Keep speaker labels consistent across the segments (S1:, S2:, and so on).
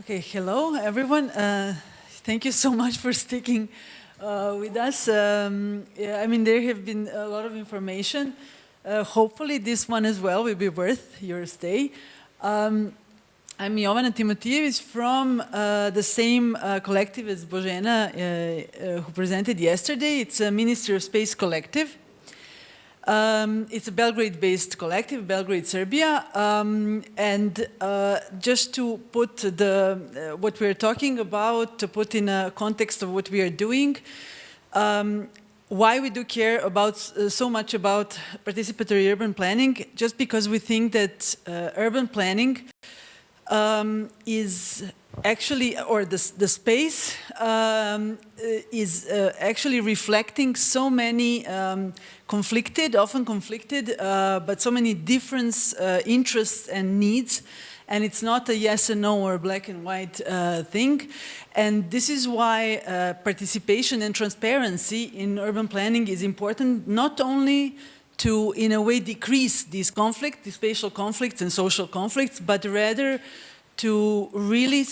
S1: Okay, hello everyone. Thank you so much for sticking with us. Yeah, I mean, there have been a lot of information. Hopefully this one as well will be worth your stay. I'm Jovana Timotijević from the same collective as Božena, who presented yesterday. It's a Ministry of Space collective. It's a Belgrade-based collective, Belgrade, Serbia, and just to put what we're talking about, to put in a context of what we are doing, why we do care about so much about participatory urban planning, just because we think that urban planning is actually, or the space is actually reflecting so many often conflicted, but so many different interests and needs, and it's not a yes and no or black and white thing. And this is why participation and transparency in urban planning is important, not only to, in a way, decrease these conflicts, these spatial conflicts and social conflicts, but rather to really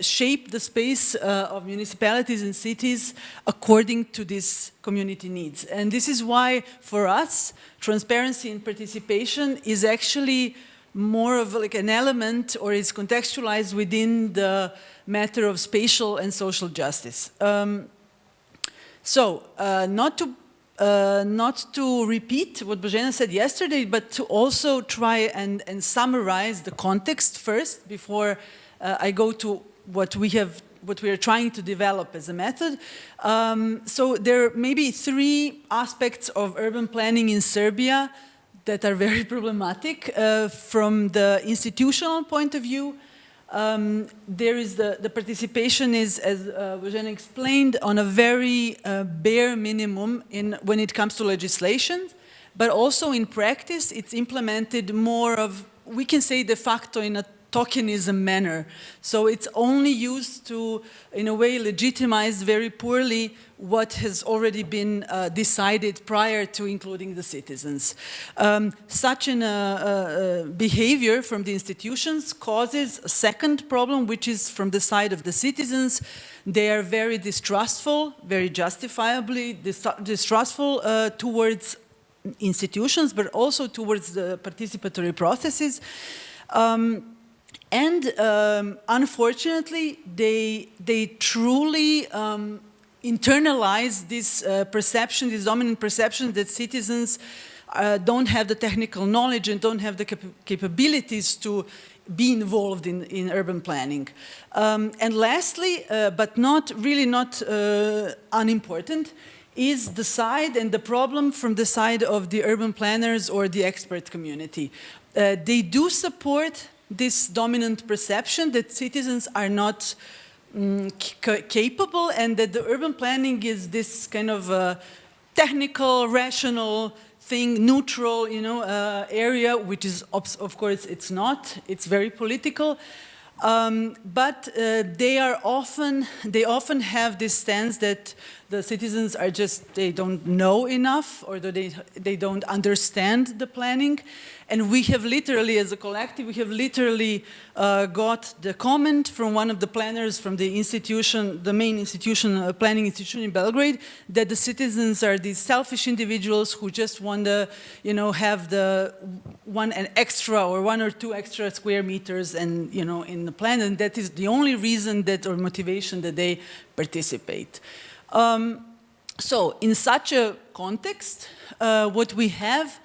S1: shape the space of municipalities and cities according to these community needs. And this is why, for us, transparency and participation is actually more of like an element, or is contextualized within the matter of spatial and social justice. Not to repeat what Božena said yesterday, but to also try and summarize the context first before I go to what we are trying to develop as a method. So there are maybe three aspects of urban planning in Serbia that are very problematic from the institutional point of view. There is the participation is, as Božena explained, on a very bare minimum when it comes to legislation, but also in practice it's implemented more of, we can say de facto, in a tokenism manner. So it's only used to, in a way, legitimize very poorly what has already been decided prior to including the citizens. Such an behavior from the institutions causes a second problem, which is from the side of the citizens. They are very distrustful, very justifiably distrustful towards institutions, but also towards the participatory processes. Unfortunately, they truly internalize this perception, this dominant perception that citizens don't have the technical knowledge and don't have the capabilities to be involved in urban planning. And lastly, but not unimportant, is the side and the problem from the side of the urban planners or the expert community. They do support this dominant perception that citizens are not capable, and that the urban planning is this kind of technical, rational thing, neutral, area, which is, of course, it's not. It's very political. But they often have this stance that the citizens are they don't know enough, or that they don't understand the planning. And we have literally, as a collective, got the comment from one of the planners from the institution, the main institution, planning institution in Belgrade, that the citizens are these selfish individuals who just want to, have one or two extra square meters and, in the plan, and that is the only reason or motivation that they participate. So in such a context, what we have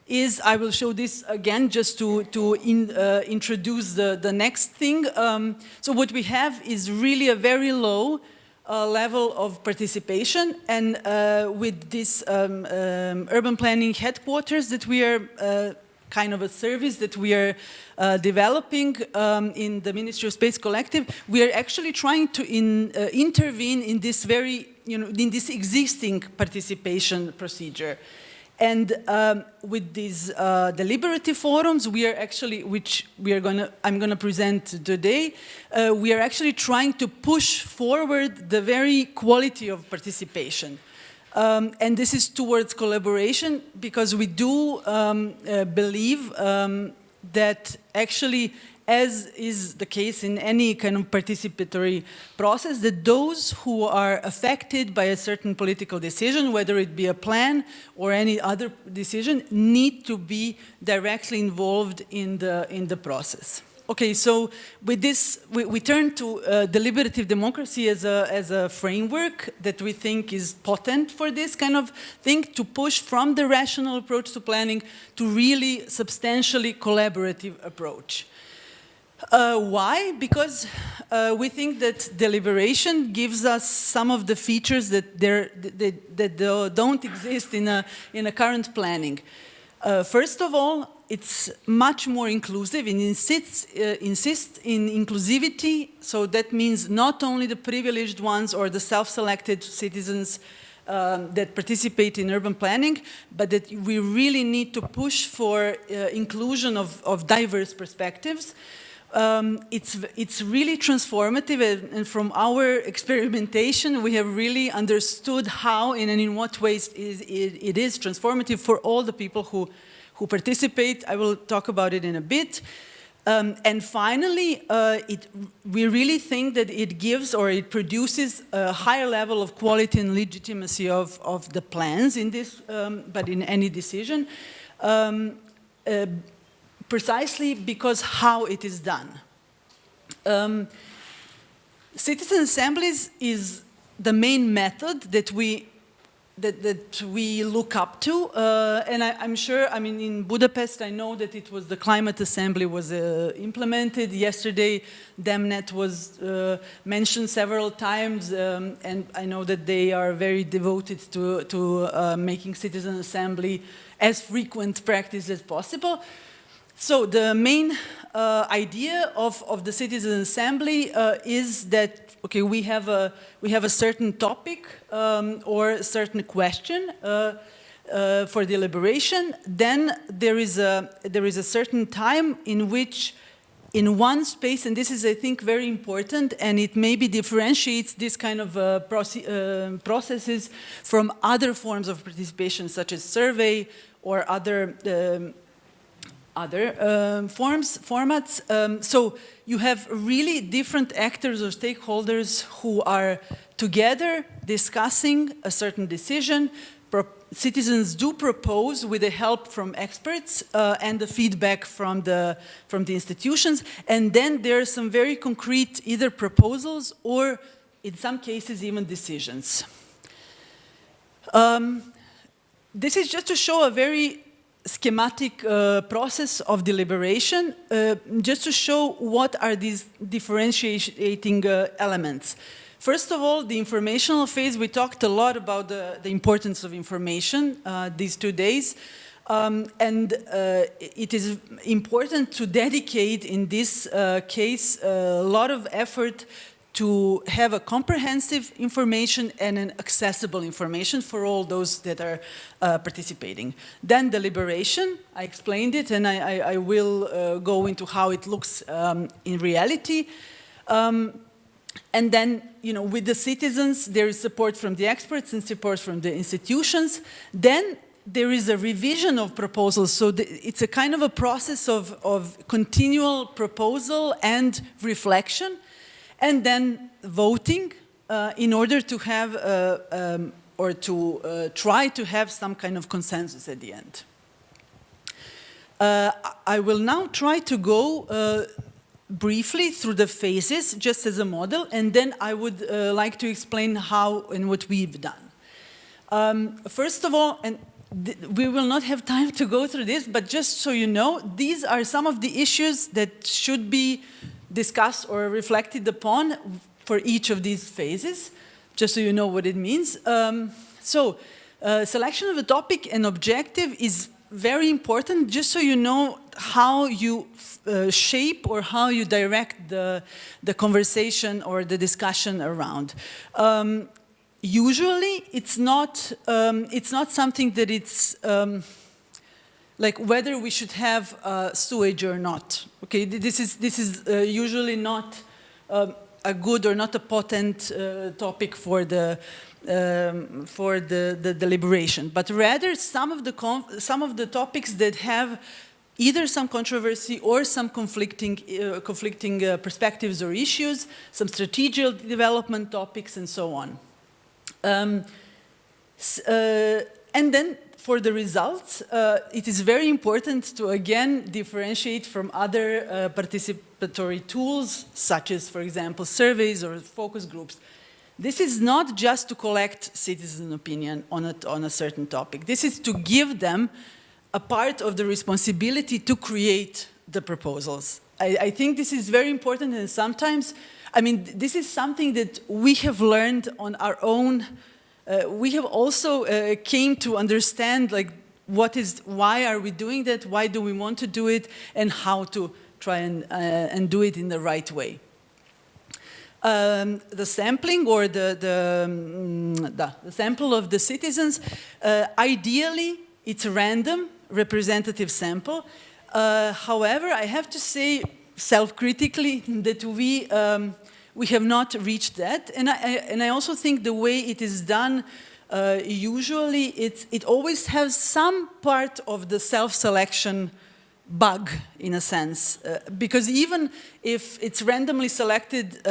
S1: is, I will show this again just to introduce the next thing. So what we have is really a very low level of participation, and with this urban planning headquarters that we are kind of a service that we are developing in the Ministry of Space Collective, we are actually trying to intervene in this in this existing participation procedure. And with these deliberative forums, we are actually, I'm going to present today, we are actually trying to push forward the very quality of participation. And this is towards collaboration, because we do believe that actually as is the case in any kind of participatory process, that those who are affected by a certain political decision, whether it be a plan or any other decision, need to be directly involved in the process. Okay, so with this, we turn to deliberative democracy as a framework that we think is potent for this kind of thing, to push from the rational approach to planning to really substantially collaborative approach. Why? Because we think that deliberation gives us some of the features that don't exist in a current planning. First of all, it's much more inclusive. It insists in inclusivity, so that means not only the privileged ones or the self-selected citizens that participate in urban planning, but that we really need to push for inclusion of diverse perspectives. It's really transformative, and from our experimentation, we have really understood how and in what ways it is transformative for all the people who participate. I will talk about it in a bit. And finally, we really think that it gives or it produces a higher level of quality and legitimacy of the plans in this, but in any decision, precisely because how it is done. Citizen assemblies is the main method that we look up to, and I'm sure, I mean, in Budapest, I know that it was the climate assembly was implemented. Yesterday, DemNet was mentioned several times, and I know that they are very devoted to making citizen assembly as frequent practice as possible. So the main idea of the citizen assembly is that, okay, we have a certain topic or a certain question for deliberation. Then there is a certain time in which, in one space, and this is, I think, very important, and it maybe differentiates this kind of processes from other forms of participation, such as survey or other formats. So you have really different actors or stakeholders who are together discussing a certain decision. Citizens do propose with the help from experts and the feedback from the institutions. And then there are some very concrete either proposals or, in some cases, even decisions. This is just to show a very schematic process of deliberation, just to show what are these differentiating elements. First of all, the informational phase. We talked a lot about the importance of information these 2 days, and it is important to dedicate, in this case, a lot of effort to have a comprehensive information and an accessible information for all those that are participating. Then deliberation, I explained it, and I will go into how it looks in reality. And then, you know, with the citizens, there is support from the experts and support from the institutions. Then there is a revision of proposals, so it's a kind of a process of continual proposal and reflection. And then voting in order to have or to try to have some kind of consensus at the end. I will now try to go briefly through the phases just as a model, and then I would like to explain how and what we've done. First of all, and we will not have time to go through this, but just so you know, these are some of the issues that should be discussed or reflected upon for each of these phases, just so you know what it means. Selection of a topic and objective is very important, just so you know how you shape or how you direct the conversation or the discussion around. Usually, it's not something that it's like whether we should have sewage or not. Okay, this is usually not a good or not a potent topic for the deliberation, but rather some of the topics that have either some controversy or some conflicting perspectives or issues, some strategic development topics, and so on. And then for the results, it is very important to again differentiate from other participatory tools, such as, for example, surveys or focus groups. This is not just to collect citizen opinion on a certain topic. This is to give them a part of the responsibility to create the proposals. I think this is very important, and sometimes, I mean, this is something that we have learned on our own. We have also came to understand, like, why are we doing that, why do we want to do it, and how to try and do it in the right way. The sampling, or the sample of the citizens, ideally it's a random representative sample. However, I have to say self-critically that we have not reached that, and I also think the way it is done, usually it always has some part of the self-selection bug, in a sense, because even if it's randomly selected,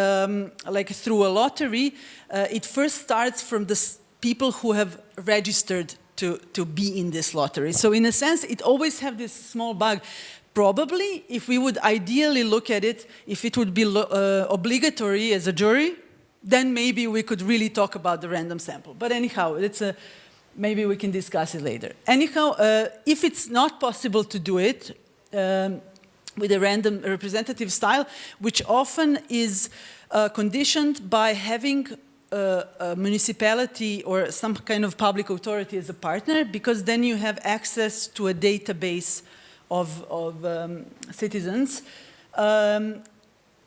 S1: like through a lottery, it first starts from the people who have registered to be in this lottery. So in a sense, it always has this small bug. Probably, if we would ideally look at it, if it would be obligatory as a jury, then maybe we could really talk about the random sample. But anyhow, maybe we can discuss it later. Anyhow, if it's not possible to do it with a random representative style, which often is conditioned by having a municipality or some kind of public authority as a partner, because then you have access to a database of citizens.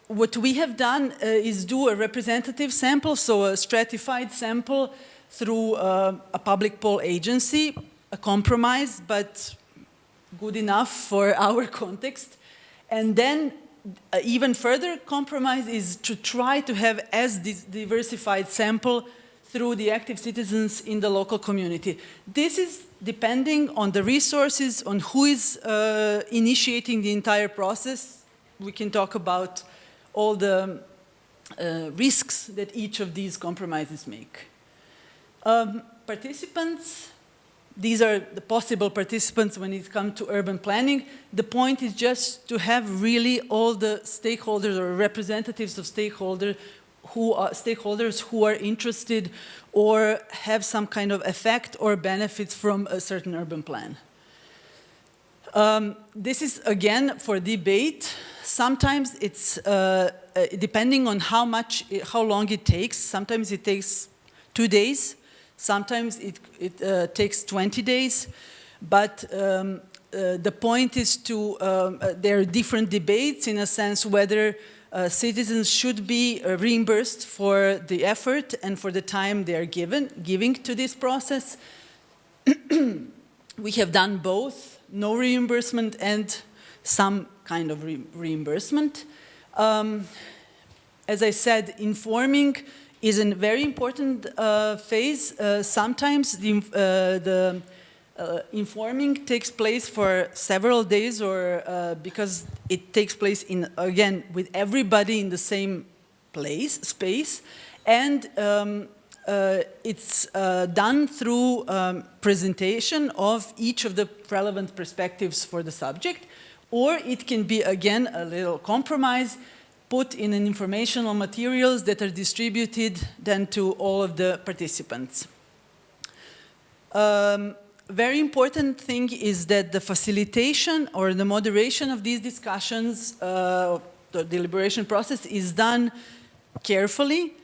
S1: What we have done is do a representative sample, so a stratified sample through a public poll agency, a compromise, but good enough for our context. And then even further compromise is to try to have as diversified sample through the active citizens in the local community. This is depending on the resources, on who is initiating the entire process. We can talk about all the risks that each of these compromises make. Participants, these are the possible participants when it comes to urban planning. The point is just to have really all the stakeholders or representatives of stakeholders who are interested or have some kind of effect or benefits from a certain urban plan. This is, again, for debate. Sometimes it's depending on how long it takes. Sometimes it takes 2 days. Sometimes it takes 20 days. But the point is there are different debates in a sense whether citizens should be reimbursed for the effort and for the time they are giving to this process. We have done both, no reimbursement and some kind of reimbursement. As I said, informing is a very important phase. Sometimes the informing takes place for several days, or because it takes place again with everybody in the same space, and it's done through presentation of each of the relevant perspectives for the subject, or it can be, again, a little compromise, put in an informational materials that are distributed then to all of the participants. Very important thing is that the facilitation or the moderation of these discussions, the deliberation process, is done carefully.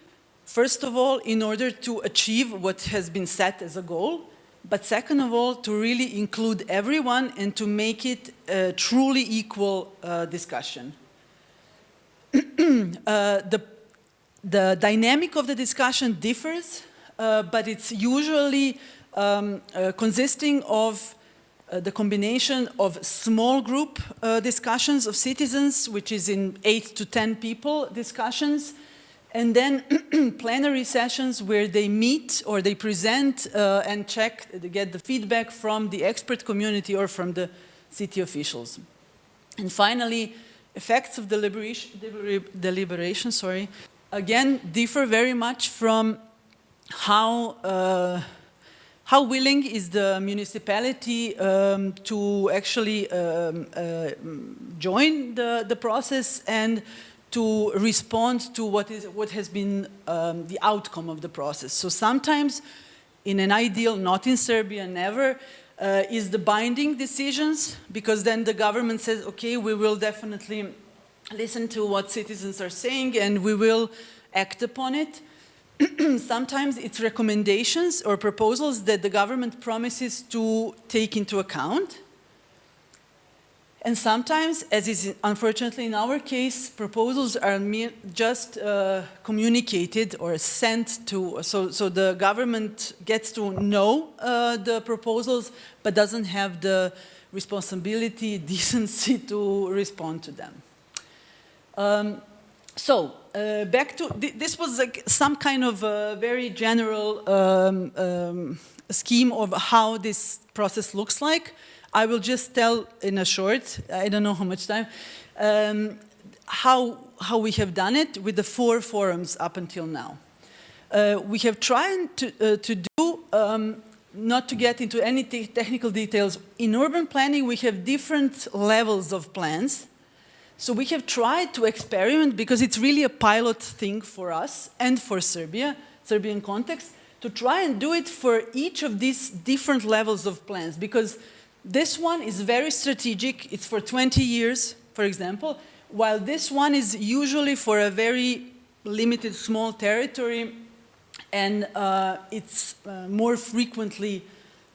S1: First of all, in order to achieve what has been set as a goal, but second of all, to really include everyone and to make it a truly equal discussion. The dynamic of the discussion differs, but it's usually consisting of the combination of small group discussions of citizens, which is in 8 to 10 people discussions, and then plenary sessions where they meet or they present and check, they get the feedback from the expert community or from the city officials. And finally, effects of deliberation, again, differ very much from how willing is the municipality to actually join the process and to respond to what has been the outcome of the process. So sometimes, in an ideal, not in Serbia, never, is the binding decisions, because then the government says, okay, we will definitely listen to what citizens are saying and we will act upon it. Sometimes it's recommendations or proposals that the government promises to take into account. And sometimes, as is unfortunately in our case, proposals are just communicated or sent to, so the government gets to know the proposals, but doesn't have the responsibility, decency to respond to them. Back to, this was like some kind of very general scheme of how this process looks like. I will just tell in a short, I don't know how much time, how we have done it with the 4 forums up until now. We have tried to do, not to get into any technical details, in urban planning we have different levels of plans. So we have tried to experiment, because it's really a pilot thing for us and for Serbian context, to try and do it for each of these different levels of plans, because this one is very strategic. It's for 20 years, for example, while this one is usually for a very limited, small territory, and it's more frequently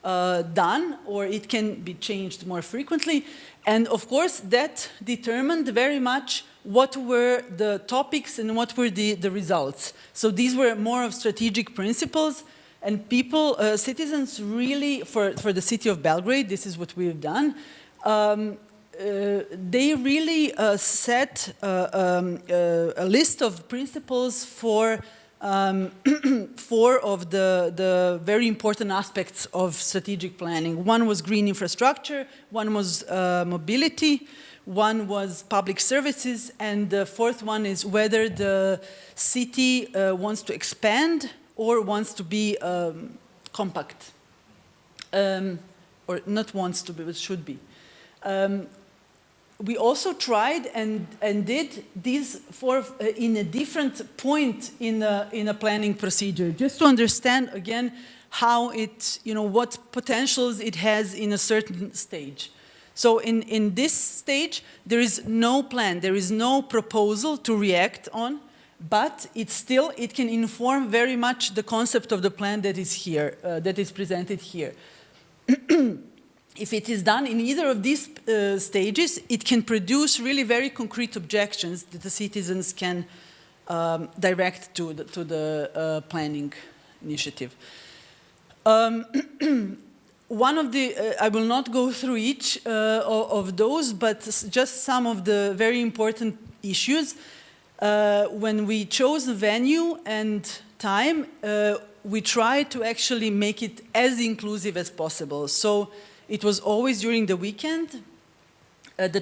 S1: done, or it can be changed more frequently. And of course, that determined very much what were the topics and what were the results. So these were more of strategic principles. And people, citizens really, for the city of Belgrade, this is what we've done, they really set a list of principles for 4 of the very important aspects of strategic planning. One was green infrastructure, one was mobility, one was public services, and the 4th one is whether the city wants to expand or wants to be compact, or not wants to be, but should be. We also tried and did these 4 in a different point in a planning procedure, just to understand again how it, what potentials it has in a certain stage. So in this stage, there is no plan, there is no proposal to react on. But it can inform very much the concept of the plan that is here, that is presented here. If it is done in either of these stages, it can produce really very concrete objections that the citizens can direct to the planning initiative. One of the, I will not go through each of those, but just some of the very important issues. When we chose the venue and time, we tried to actually make it as inclusive as possible. So it was always during the weekend. The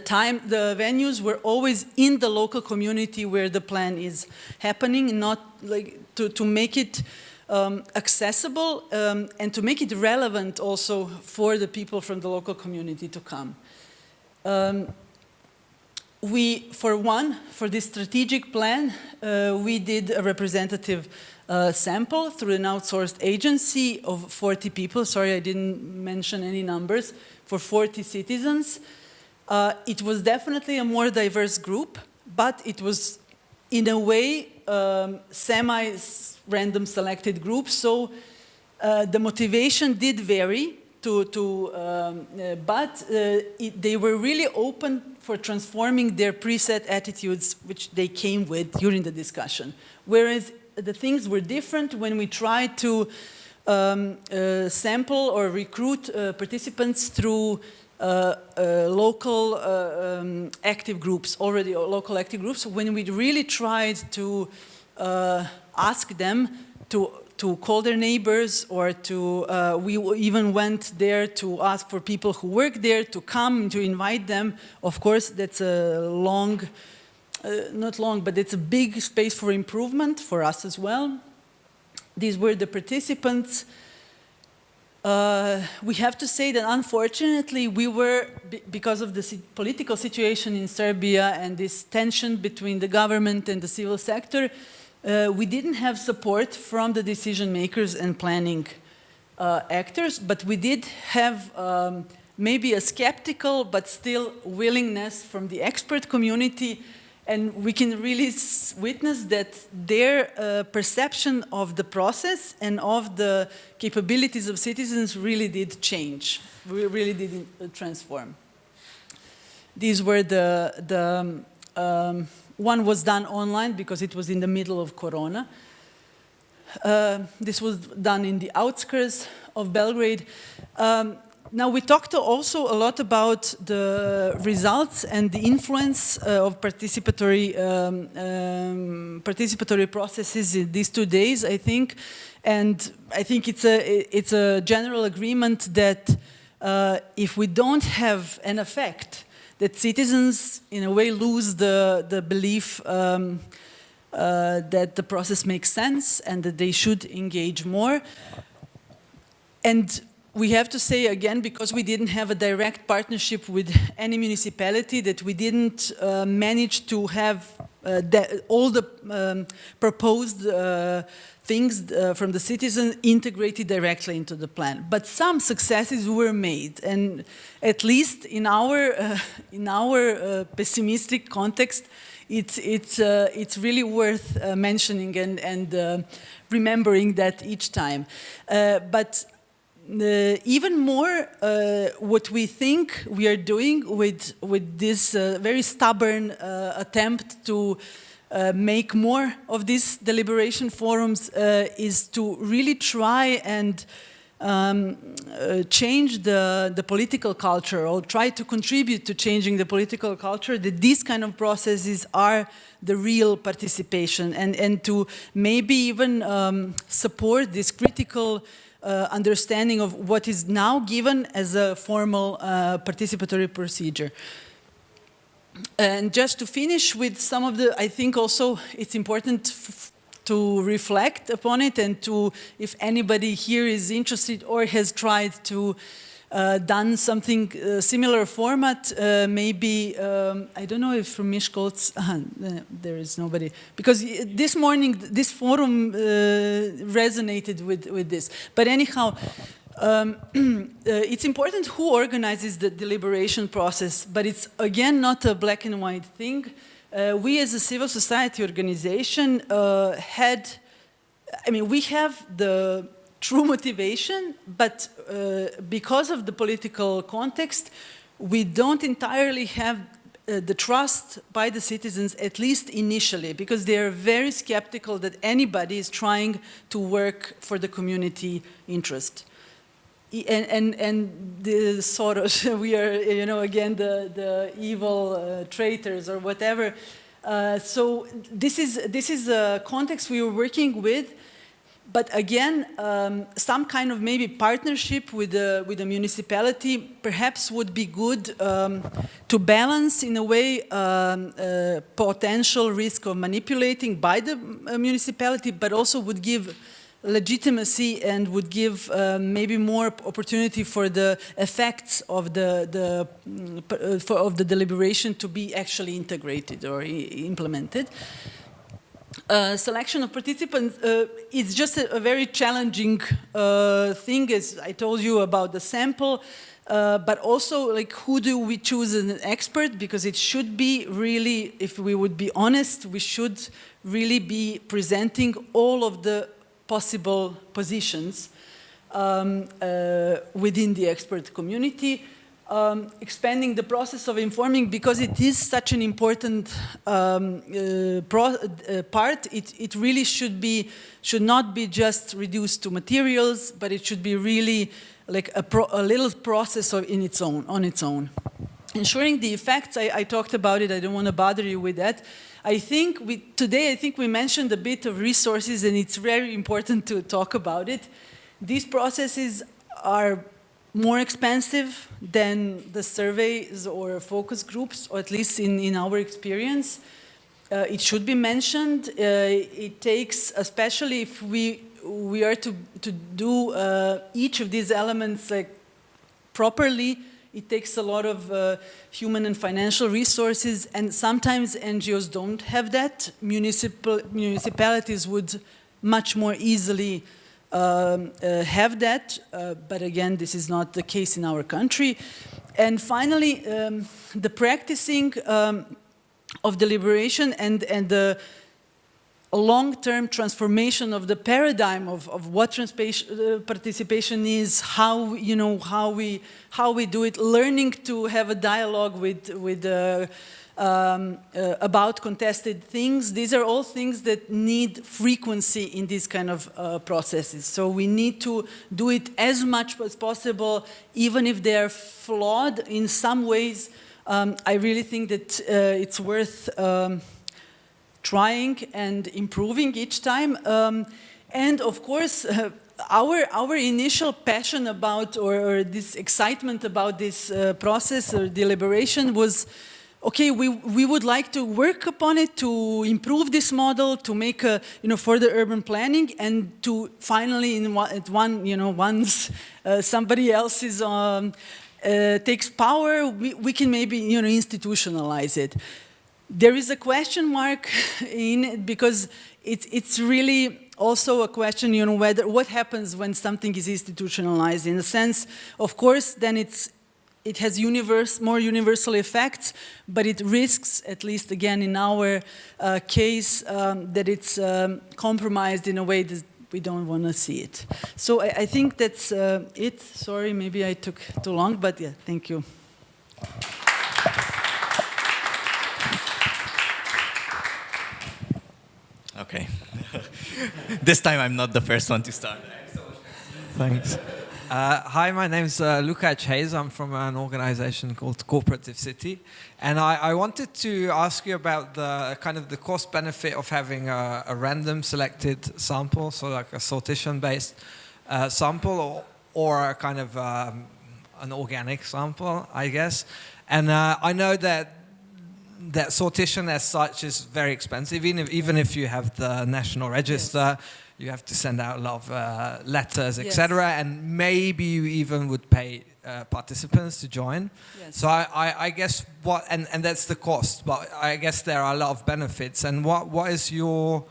S1: venues were always in the local community where the plan is happening, not like to make it accessible and to make it relevant also for the people from the local community to come. For this strategic plan, we did a representative sample through an outsourced agency of 40 people. Sorry, I didn't mention any numbers. For 40 citizens. It was definitely a more diverse group, but it was, in a way, semi-random selected group. So the motivation did vary. But they were really open for transforming their preset attitudes, which they came with during the discussion. Whereas the things were different when we tried to sample or recruit participants through local active groups, already local active groups, when we really tried to ask them to call their neighbors, or to, we even went there to ask for people who work there to come, to invite them. Of course, that's a long, not long, but it's a big space for improvement for us as well. These were the participants. We have to say that unfortunately we were, because of the political situation in Serbia and this tension between the government and the civil sector, we didn't have support from the decision makers and planning actors, but we did have maybe a skeptical but still willingness from the expert community, and we can really witness that their perception of the process and of the capabilities of citizens really did change, really did transform. These were one was done online because it was in the middle of Corona. This was done in the outskirts of Belgrade. Now we talked also a lot about the results and the influence of participatory processes in these 2 days, I think. And I think it's a general agreement that if we don't have an effect, that citizens, in a way, lose the belief that the process makes sense and that they should engage more. And we have to say again, because we didn't have a direct partnership with any municipality, that we didn't manage to have all the proposed things from the citizens integrated directly into the plan. But some successes were made, and at least in our pessimistic context, it's really worth mentioning and remembering that each time. But even more, what we think we are doing with this very stubborn attempt to make more of these deliberation forums is to really try and change the political culture, or try to contribute to changing the political culture, that these kind of processes are the real participation, and to maybe even support this critical understanding of what is now given as a formal participatory procedure. And just to finish with some of the, I think also it's important to reflect upon it, and to, if anybody here is interested or has tried to done something similar format, maybe, I don't know if from Miskolc, there is nobody, because this morning this forum resonated with this. But anyhow, it's important who organizes the deliberation process, but it's again not a black and white thing. We as a civil society organization we have the true motivation, but because of the political context, we don't entirely have the trust by the citizens, at least initially, because they are very skeptical that anybody is trying to work for the community interest. And the Soros, we are, again, the evil traitors or whatever. So this is a context we were working with. But again, some kind of maybe partnership with the municipality perhaps would be good to balance, in a way, potential risk of manipulating by the municipality, but also would give legitimacy and would give maybe more opportunity for the effects of the deliberation to be actually integrated or implemented. Selection of participants is just a very challenging thing, as I told you about the sample, but also, like, who do we choose as an expert? Because it should be really, if we would be honest, we should really be presenting all of the possible positions within the expert community, expanding the process of informing, because it is such an important part. It really should not be just reduced to materials, but it should be really like a little process on its own. ensuring the effects, I talked about it, I don't want to bother you with that. Today I think we mentioned a bit of resources, and it's very important to talk about it. These processes are more expensive than the surveys or focus groups, or at least in our experience. It should be mentioned. It takes, especially if we are to do each of these elements properly, it takes a lot of human and financial resources, and sometimes NGOs don't have that. Municipalities would much more easily have that, but again, this is not the case in our country. And finally, the practicing of deliberation and the long-term transformation of the paradigm of what participation is, how we do it, learning to have a dialogue about contested things. These are all things that need frequency in these kind of processes. So we need to do it as much as possible, even if they are flawed in some ways. I really think that it's worth trying and improving each time. And of course, our initial passion about, or this excitement about this process or deliberation was, okay, we would like to work upon it to improve this model, to make for the urban planning, and to finally, once somebody else is takes power, we can maybe institutionalize it. There is a question mark in it, because it's really also a question, what happens when something is institutionalized. In a sense, of course, then it has more universal effects, but it risks, at least again in our case, that it's compromised in a way that we don't want to see it. So I think that's it. Sorry, maybe I took too long, but yeah, thank you.
S2: Okay. This time I'm not the first one to start.
S3: Thanks. Hi, my name's Lukács Hayes. I'm from an organization called Cooperative City. And I wanted to ask you about the cost benefit of having a random selected sample, so like a sortition-based sample, or a kind of an organic sample, I guess. And I know that sortition as such is very expensive. Even if you have the national register, yes, you have to send out a lot of letters, etc. Yes. And maybe you even would pay participants to join. Yes. So I guess and that's the cost, but I guess there are a lot of benefits. And what is your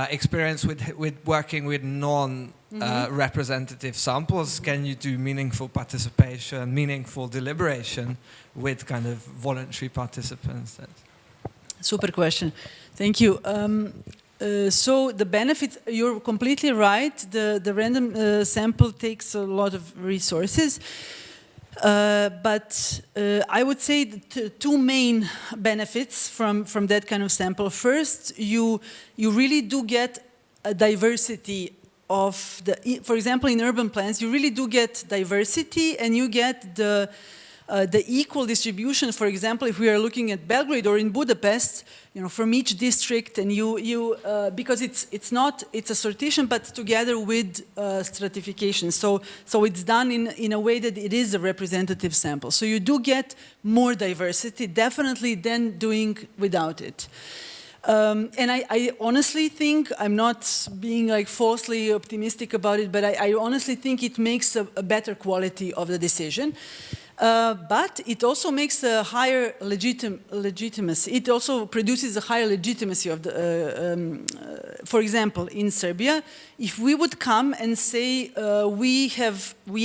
S3: experience with working with non-representative samples? Can you do meaningful participation, meaningful deliberation with kind of voluntary participants?
S1: Super question. Thank you. So the benefits, you're completely right. The random sample takes a lot of resources. But I would say the two main benefits from that kind of sample. First, you really do get a diversity of for example, in urban plans, you really do get diversity, and you get the equal distribution. For example, if we are looking at Belgrade or in Budapest, from each district, and because it's a sortition, but together with stratification. So it's done in a way that it is a representative sample. So you do get more diversity, definitely, than doing without it. And I honestly think, I'm not being falsely optimistic about it, but I honestly think it makes a better quality of the decision. But it also makes a higher legitimacy. It also produces a higher legitimacy of the. For example, in Serbia, if we would come and say we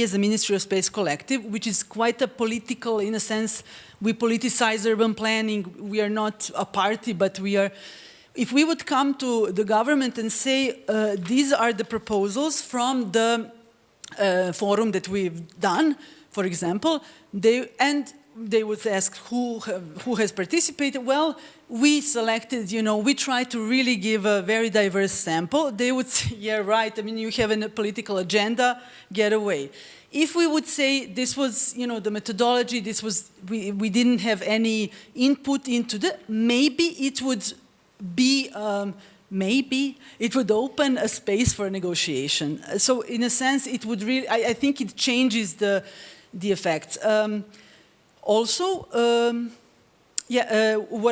S1: as a Ministry of Space Collective, which is quite a political, in a sense, we politicize urban planning. We are not a party, but we are. If we would come to the government and say these are the proposals from the forum that we've done, for example, and they would ask who has participated. Well, we selected, we tried to really give a very diverse sample. They would say, yeah, right, I mean, you have a political agenda, get away. If we would say this was, the methodology, we didn't have any input into maybe it would be, maybe it would open a space for negotiation. So in a sense, it would really, I think it changes the effects. What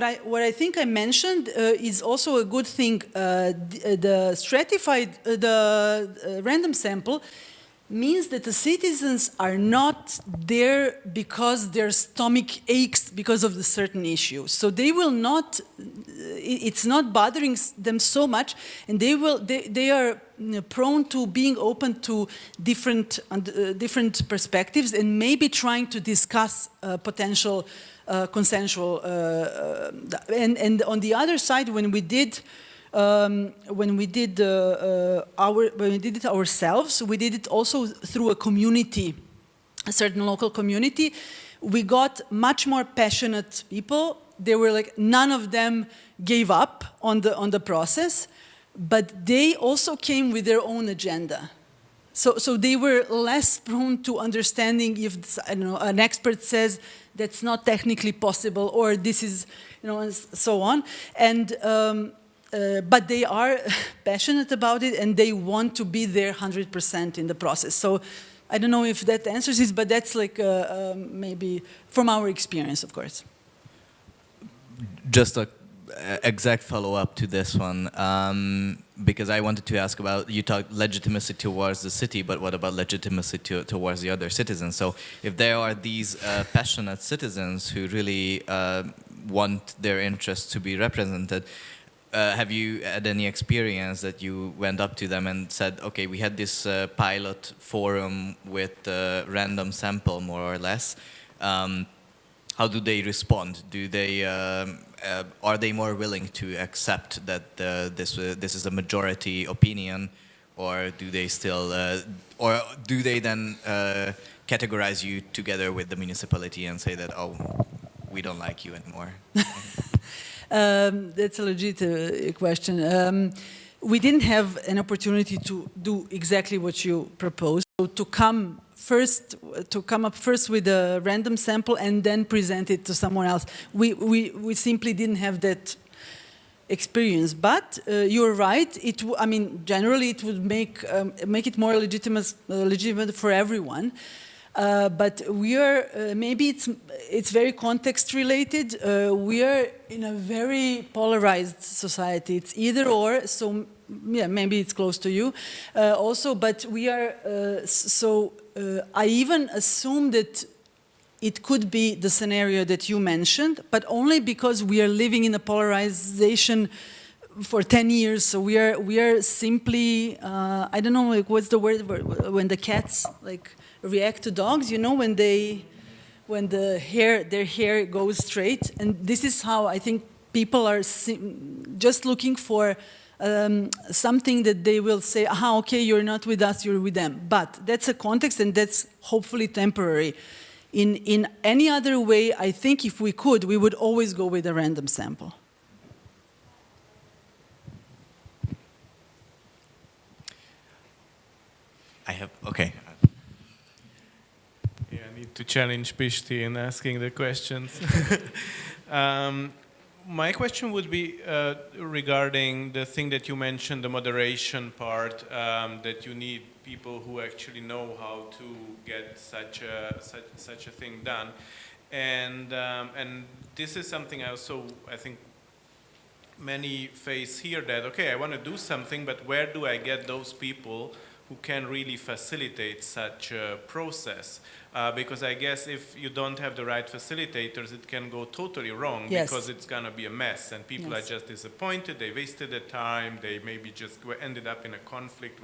S1: I think I mentioned is also a good thing. The stratified, random sample means that the citizens are not there because their stomach aches because of the certain issue. So they will not, it's not bothering them so much, and they are prone to being open to different perspectives and maybe trying to discuss potential consensual. And on the other side, when we did it ourselves, we did it also through a community, a certain local community. We got much more passionate people. They were like, none of them gave up on the process, but they also came with their own agenda. So they were less prone to understanding if, I don't know, an expert says that's not technically possible, or this is, and so on. And but they are passionate about it, and they want to be there 100% in the process. So I don't know if that answers it, but that's like maybe from our experience, of course.
S2: Just a exact follow-up to this one, because I wanted to ask about, you talked legitimacy towards the city, but what about legitimacy towards the other citizens? So if there are these passionate citizens who really want their interests to be represented, have you had any experience that you went up to them and said, okay, we had this pilot forum with a random sample, more or less. How do they respond? Do they, are they more willing to accept that this is a majority opinion, or do they still, or do they then categorize you together with the municipality and say that, oh, we don't like you anymore?
S1: That's a legit question. We didn't have an opportunity to do exactly what you proposed. So to come up first with a random sample and then present it to someone else. We simply didn't have that experience. But you're right. I mean, generally it would make it more legitimate for everyone. But we are, maybe it's very context related. We are in a very polarized society. It's either or, so yeah, maybe it's close to you also, but we are, I even assume that it could be the scenario that you mentioned, but only because we are living in a polarization for 10 years, so we are simply, I don't know, like, what's the word, when the cats, like, react to dogs, when their hair goes straight, and this is how I think people are just looking for something that they will say, aha, okay, you're not with us, you're with them. But that's a context, and that's hopefully temporary. In any other way, I think if we could, we would always go with a random sample.
S2: Okay.
S4: Yeah, I need to challenge Pishti in asking the questions. My question would be regarding the thing that you mentioned, the moderation part, that you need people who actually know how to get such a thing done, and this is something I think many face here, that okay, I want to do something, but where do I get those people who can really facilitate such a process? Because I guess if you don't have the right facilitators, it can go totally wrong. Yes. Because it's going to be a mess, and people are just disappointed, they wasted their time, they maybe just ended up in a conflict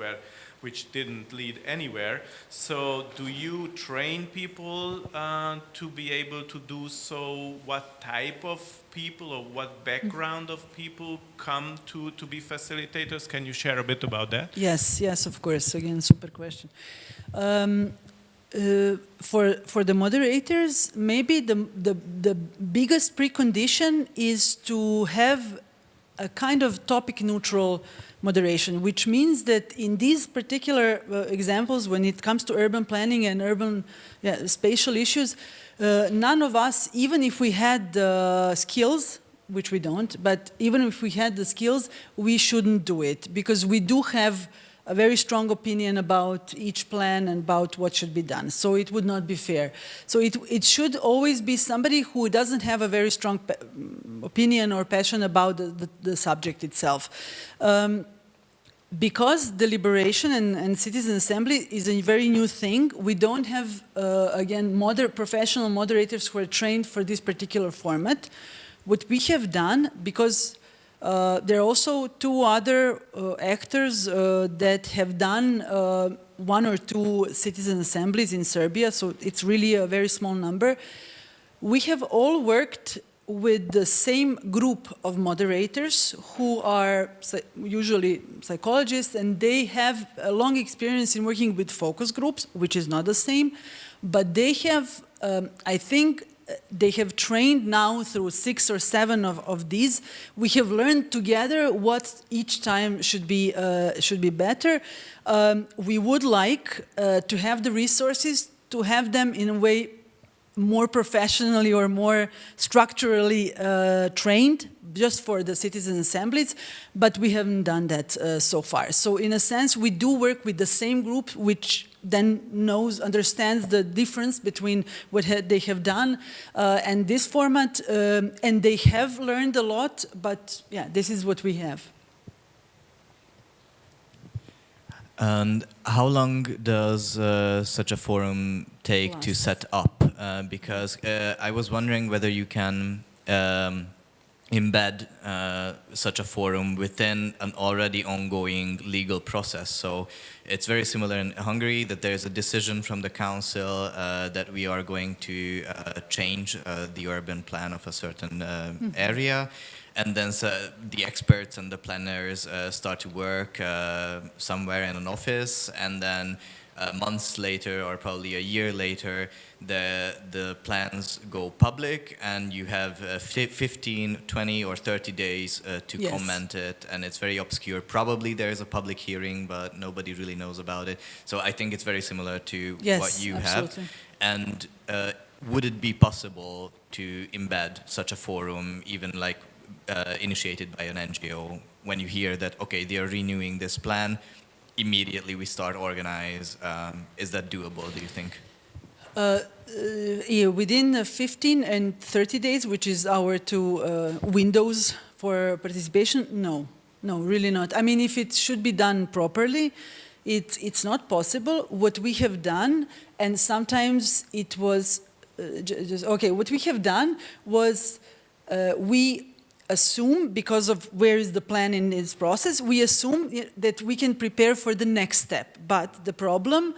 S4: which didn't lead anywhere. So do you train people to be able to do so? What type of people or what background of people come to be facilitators? Can you share a bit about that?
S1: Yes, of course. Again, super question. For the moderators, maybe the biggest precondition is to have a kind of topic-neutral moderation, which means that in these particular examples, when it comes to urban planning and urban spatial issues, none of us, even if we had the skills, which we don't, but even if we had the skills, we shouldn't do it, because we do have a very strong opinion about each plan and about what should be done. So it would not be fair. So it should always be somebody who doesn't have a very strong opinion or passion about the subject itself. Because deliberation and citizen assembly is a very new thing, we don't have, again, professional moderators who are trained for this particular format. What we have done, because there are also two other actors that have done one or two citizen assemblies in Serbia, so it's really a very small number. We have all worked with the same group of moderators who are usually psychologists, and they have a long experience in working with focus groups, which is not the same, but they have, I think, they have trained now through 6 or 7 of these. We have learned together what each time should be better. We would like to have the resources to have them in a way more professionally or more structurally trained just for the citizen assemblies, but we haven't done that so far. So in a sense, we do work with the same group, which then understands the difference between what they have done and this format, and they have learned a lot, but yeah, this is what we have.
S2: And how long does such a forum take to set up? Because I was wondering whether you can embed such a forum within an already ongoing legal process. So it's very similar in Hungary, that there's a decision from the council that we are going to change the urban plan of a certain area. And then the experts and the planners start to work somewhere in an office, and then months later, or probably a year later, the plans go public, and you have 15, 20, or 30 days to comment it, and it's very obscure. Probably there is a public hearing, but nobody really knows about it. So I think it's very similar to what you have. And would it be possible to embed such a forum, even like initiated by an NGO, when you hear that, okay, they are renewing this plan, immediately we start organize? Is that doable, do you think?
S1: Yeah, within 15 and 30 days, which is our two windows for participation, no, really not. I mean, if it should be done properly, it's not possible. What we have done, and sometimes it was what we have done was we assume, because of where is the plan in this process, we assume that we can prepare for the next step. But the problem,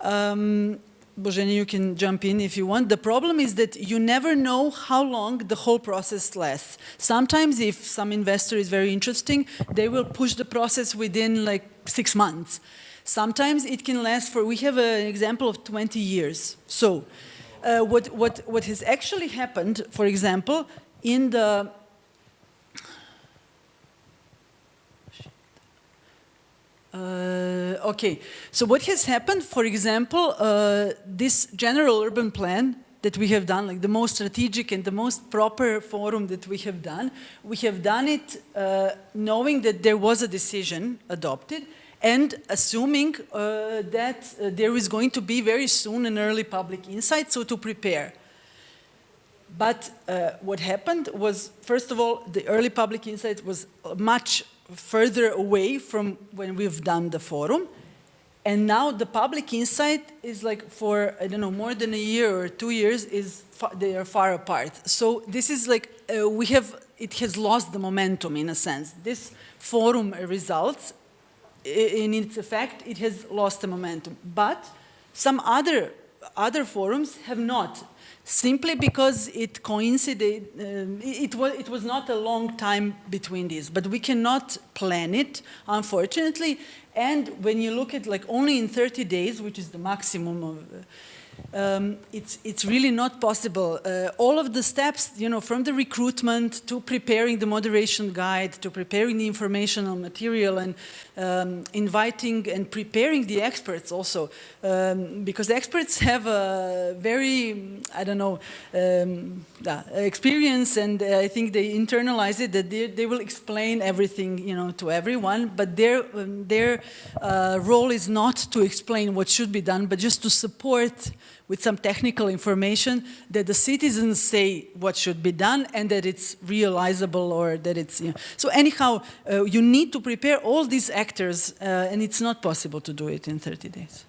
S1: Božena, you can jump in if you want. The problem is that you never know how long the whole process lasts. Sometimes if some investor is very interesting, they will push the process within like 6 months. Sometimes it can last we have an example of 20 years. So what has actually happened, for example, in the so what has happened, for example, this general urban plan that we have done, like the most strategic and the most proper forum that we have done it knowing that there was a decision adopted and assuming that there is going to be very soon an early public insight, so to prepare. But what happened was, first of all, the early public insight was much further away from when we've done the forum. And now the public insight is like for, I don't know, more than a year or 2 years, they are far apart. So this is like, it has lost the momentum in a sense. This forum results, in its effect, it has lost the momentum. But some other forums have not. simply because it coincided, it was not a long time between these, but we cannot plan it, unfortunately. And when you look at like only in 30 days, which is the maximum of, it's really not possible. All of the steps, you know, from the recruitment to preparing the moderation guide, to preparing the informational material, and inviting and preparing the experts also, because experts have a very, I don't know, experience, and I think they internalize it, that they will explain everything, you know, to everyone, but their role is not to explain what should be done, but just to support with some technical information that the citizens say what should be done and that it's realizable, or that it's, you know. So anyhow, you need to prepare all these actors, and it's not possible to do it in 30 days.